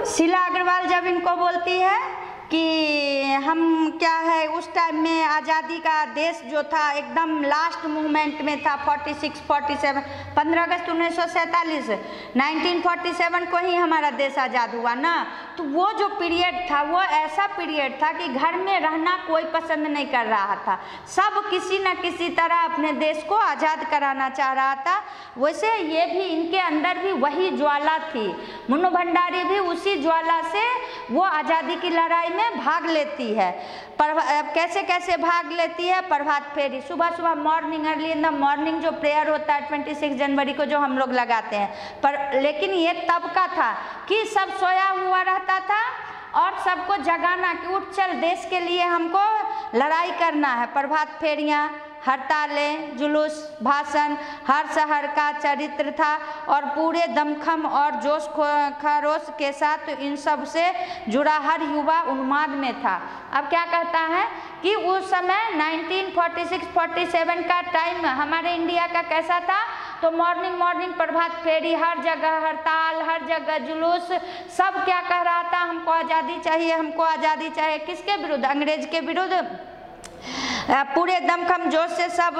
शीला अग्रवाल जब इनको बोलती है कि हम क्या है, उस टाइम में आज़ादी का देश जो था एकदम लास्ट मूवमेंट में था, 46, 47, 15 अगस्त 1947, 1947 को ही हमारा देश आज़ाद हुआ ना। तो वो जो पीरियड था वो ऐसा पीरियड था कि घर में रहना कोई पसंद नहीं कर रहा था, सब किसी न किसी तरह अपने देश को आज़ाद कराना चाह रहा था। वैसे ये भी इनके अंदर भी वही ज्वाला थी, मुन्नू भंडारी भी उसी ज्वाला से वो आज़ादी की लड़ाई में भाग लेती है। कैसे कैसे भाग लेती है? प्रभात फेरी, सुबह सुबह morning, early in the morning जो प्रेयर होता है 26 जनवरी को जो हम लोग लगाते हैं। पर लेकिन ये तब का था कि सब सोया हुआ रहता था और सबको जगाना कि उठ चल, देश के लिए हमको लड़ाई करना है। प्रभात फेरियाँ, हड़तालें, जुलूस, भाषण, हर शहर का चरित्र था और पूरे दमखम और जोश खरोश के साथ इन सब से जुड़ा हर युवा उन्माद में था। अब क्या कहता है कि उस समय 1946-47 का टाइम हमारे इंडिया का कैसा था? तो मॉर्निंग प्रभात फेरी, हर जगह हड़ताल, हर जगह जुलूस, सब क्या कह रहा था? हमको आज़ादी चाहिए, हमको आज़ादी चाहिए। किसके विरुद्ध? अंग्रेज के विरुद्ध। पूरे दमखम जोश से सब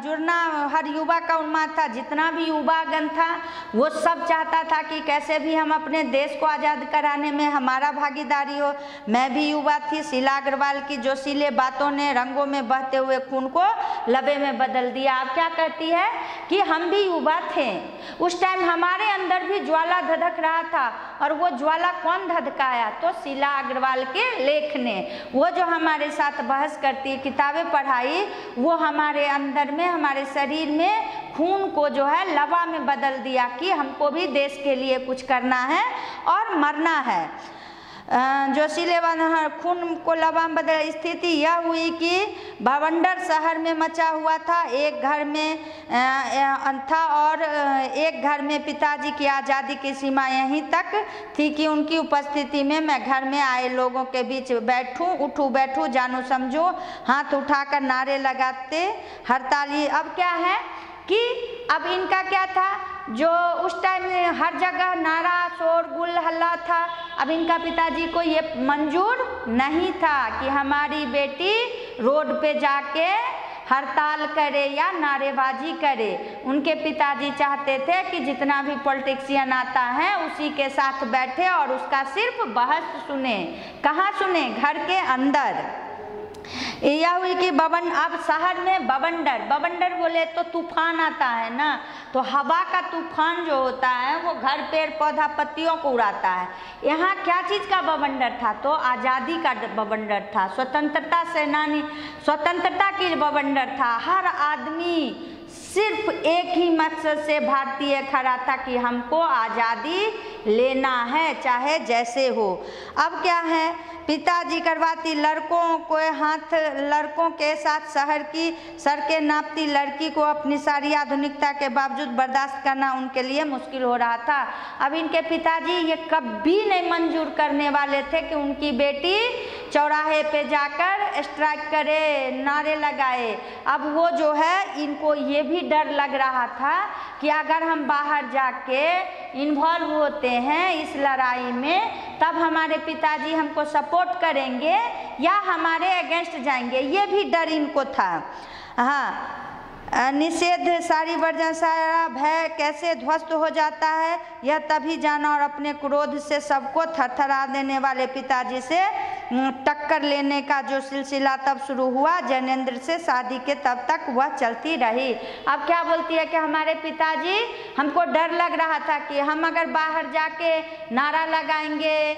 जुड़ना हर युवा का उन्माद था। जितना भी युवागण था वो सब चाहता था कि कैसे भी हम अपने देश को आज़ाद कराने में हमारा भागीदारी हो। मैं भी युवा थी। शीला अग्रवाल की जोशीले बातों ने रंगों में बहते हुए खून को लबे में बदल दिया। अब क्या कहती है कि हम भी युवा थे, उस टाइम हमारे अंदर भी ज्वाला धधक रहा था। और वो ज्वाला कौन धधकाया? तो शीला अग्रवाल के लेख ने। वो जो हमारे साथ बहस करती, किताबें पढ़ाई, वो हमारे अंदर में, हमारे शरीर में खून को जो है लवा में बदल दिया कि हमको भी देश के लिए कुछ करना है और मरना है। जोशीले खून को लवा में बदल स्थिति यह हुई कि भावंडर शहर में मचा हुआ था। एक घर में था और एक घर में पिताजी की आज़ादी की सीमा यहीं तक थी कि उनकी उपस्थिति में मैं घर में आए लोगों के बीच बैठूं, उठूं बैठूं, जानूं समझूं, हाथ उठाकर नारे लगाते हड़ताली। अब क्या है कि अब इनका क्या था, जो उस टाइम में हर जगह नारा शोरगुल हल्ला था। अब इनका पिताजी को ये मंजूर नहीं था कि हमारी बेटी रोड पे जाके हड़ताल करे या नारेबाजी करे। उनके पिताजी चाहते थे कि जितना भी पॉलिटिशियन आता है उसी के साथ बैठे और उसका सिर्फ बहस सुने। कहाँ सुने? घर के अंदर। यह हुई कि अब शहर में बवंडर बोले तो तूफान आता है ना, तो हवा का तूफान जो होता है वो घर, पेड़ पौधा, पत्तियों को उड़ाता है। यहाँ क्या चीज़ का बवंडर था? तो आज़ादी का बवंडर था, स्वतंत्रता सेनानी, स्वतंत्रता की बवंडर था। हर आदमी सिर्फ एक ही मकसद से भारतीय खड़ा था कि हमको आज़ादी लेना है, चाहे जैसे हो। अब क्या है, पिताजी करवाती लड़कों के साथ शहर की सड़कें नापती। लड़की को अपनी सारी आधुनिकता के बावजूद बर्दाश्त करना उनके लिए मुश्किल हो रहा था। अब इनके पिताजी ये कभी नहीं मंजूर करने वाले थे कि उनकी बेटी चौराहे पे जाकर स्ट्राइक करे, नारे लगाए। अब वो जो है, इनको ये भी डर लग रहा था कि अगर हम बाहर जाके इन्वॉल्व होते हैं इस लड़ाई में, तब हमारे पिताजी हमको सपोर्ट करेंगे या हमारे अगेंस्ट जाएंगे, ये भी डर इनको था। हाँ, निषेध सारी वर्जन, सारा भय कैसे ध्वस्त हो जाता है यह तभी जाना। और अपने क्रोध से सबको थरथरा देने वाले पिताजी से टक्कर लेने का जो सिलसिला तब शुरू हुआ, जैनेंद्र से शादी के तब तक वह चलती रही। अब क्या बोलती है कि हमारे पिताजी, हमको डर लग रहा था कि हम अगर बाहर जाके नारा लगाएंगे,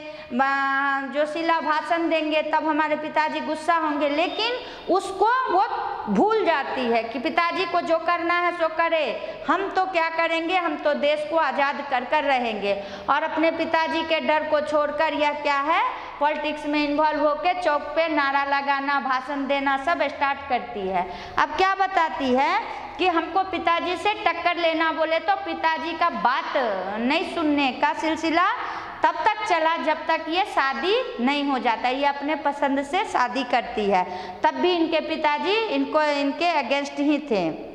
जोशीला भाषण देंगे, तब हमारे पिताजी गुस्सा होंगे। लेकिन उसको वो भूल जाती है कि पिताजी को जो करना है सो करे, हम तो क्या करेंगे, हम तो देश को आज़ाद कर रहेंगे। और अपने पिताजी के डर को छोड़कर यह क्या है, पॉलिटिक्स में इन्वॉल्व होकर चौक पे नारा लगाना, भाषण देना सब स्टार्ट करती है। अब क्या बताती है कि हमको पिताजी से टक्कर लेना बोले तो पिताजी का बात नहीं सुनने का सिलसिला तब तक चला जब तक ये शादी नहीं हो जाता। ये अपने पसंद से शादी करती है, तब भी इनके पिताजी इनके अगेंस्ट ही थे।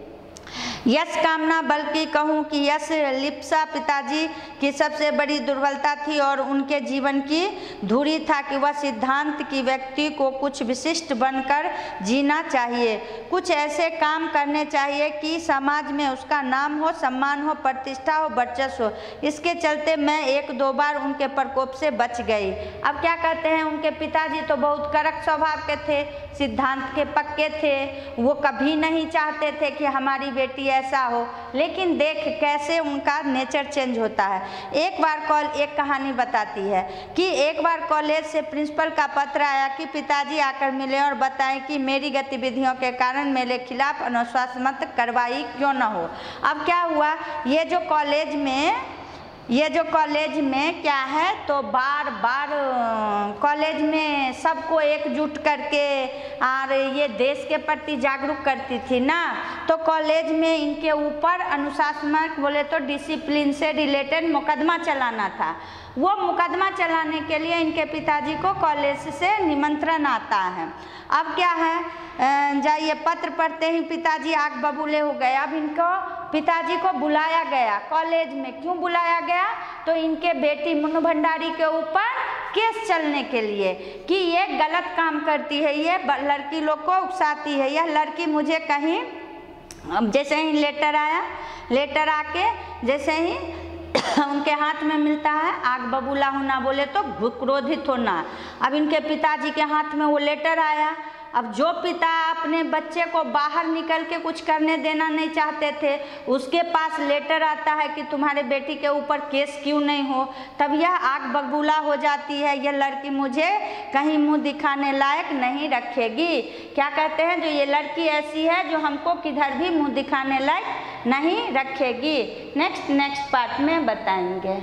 यश कामना, बल्कि कहूँ कि यश लिप्सा पिताजी की सबसे बड़ी दुर्बलता थी और उनके जीवन की धुरी था कि वह सिद्धांत की व्यक्ति को कुछ विशिष्ट बनकर जीना चाहिए, कुछ ऐसे काम करने चाहिए कि समाज में उसका नाम हो, सम्मान हो, प्रतिष्ठा हो, वर्चस्व हो। इसके चलते मैं 1-2 बार उनके प्रकोप से बच गई। अब क्या कहते हैं, उनके पिताजी तो बहुत कड़क स्वभाव के थे, सिद्धांत के पक्के थे, वो कभी नहीं चाहते थे कि हमारी बेटी ऐसा हो, लेकिन देख कैसे उनका नेचर चेंज होता है। एक कहानी बताती है कि एक बार कॉलेज से प्रिंसिपल का पत्र आया कि पिताजी आकर मिले और बताएं कि मेरी गतिविधियों के कारण मेरे खिलाफ अनुशासनात्मक कार्रवाई क्यों न हो। अब क्या हुआ, ये जो कॉलेज में क्या है, तो बार बार कॉलेज में सबको एकजुट करके और ये देश के प्रति जागरूक करती थी ना, तो कॉलेज में इनके ऊपर अनुशासनात्मक बोले तो डिसिप्लिन से रिलेटेड मुकदमा चलाना था। वो मुकदमा चलाने के लिए इनके पिताजी को कॉलेज से निमंत्रण आता है। अब क्या है, जाइए पत्र पढ़ते ही पिताजी आग बबूले हो गए। अब इनको पिताजी को बुलाया गया कॉलेज में। क्यों बुलाया गया, तो इनके बेटी मुन्नू भंडारी के ऊपर केस चलने के लिए कि ये गलत काम करती है, ये लड़की लोग को उकसाती है। यह लड़की मुझे कहीं, जैसे ही लेटर आके जैसे ही उनके हाथ में मिलता है, आग बबूला होना बोले तो क्रोधित होना। अब इनके पिताजी के हाथ में वो लेटर आया। अब जो पिता अपने बच्चे को बाहर निकल के कुछ करने देना नहीं चाहते थे, उसके पास लेटर आता है कि तुम्हारे बेटी के ऊपर केस क्यों नहीं हो, तब यह आग बबूला हो जाती है। यह लड़की मुझे कहीं मुंह दिखाने लायक नहीं रखेगी। क्या कहते हैं, जो ये लड़की ऐसी है जो हमको किधर भी मुंह दिखाने लायक नहीं रखेगी। नेक्स्ट पार्ट में बताएंगे।